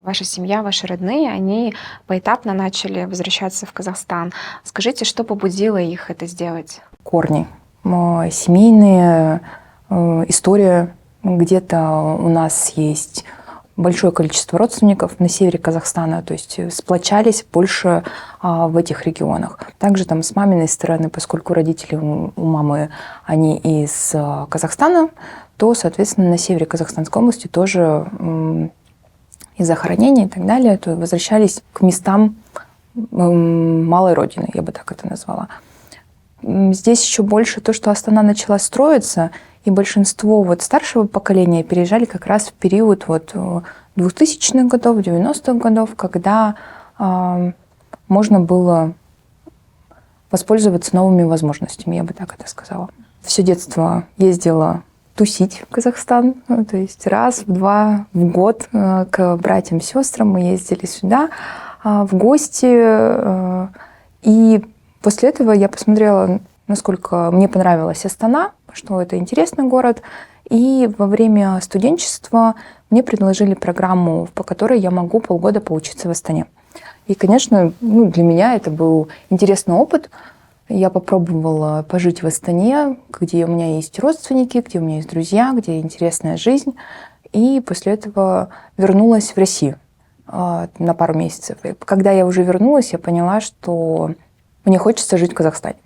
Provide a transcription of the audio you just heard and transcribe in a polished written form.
Ваша семья, ваши родные, они поэтапно начали возвращаться в Казахстан. Скажите, что побудило их это сделать? Корни. Семейные, история. Где-то у нас есть большое количество родственников на севере Казахстана, то есть сплочались больше в этих регионах. Также там с маминой стороны, поскольку родители у мамы, они из Казахстана, то, соответственно, на севере Казахстанской области тоже из захоронений и так далее, то возвращались к местам малой родины, я бы так это назвала. Здесь еще больше то, что Астана начала строиться, и большинство вот старшего поколения переезжали как раз в период вот 2000-х годов, 90-х годов, когда можно было воспользоваться новыми возможностями, я бы так это сказала. Все детство ездила тусить в Казахстан, то есть раз, два в год к братьям, сестрам мы ездили сюда в гости, и после этого я посмотрела, насколько мне понравилась Астана, что это интересный город. И во время студенчества мне предложили программу, по которой я могу полгода поучиться в Астане. И, конечно, для меня это был интересный опыт. Я попробовала пожить в Астане, где у меня есть родственники, где у меня есть друзья, где интересная жизнь. И после этого вернулась в Россию на пару месяцев. И когда я уже вернулась, я поняла, что мне хочется жить в Казахстане.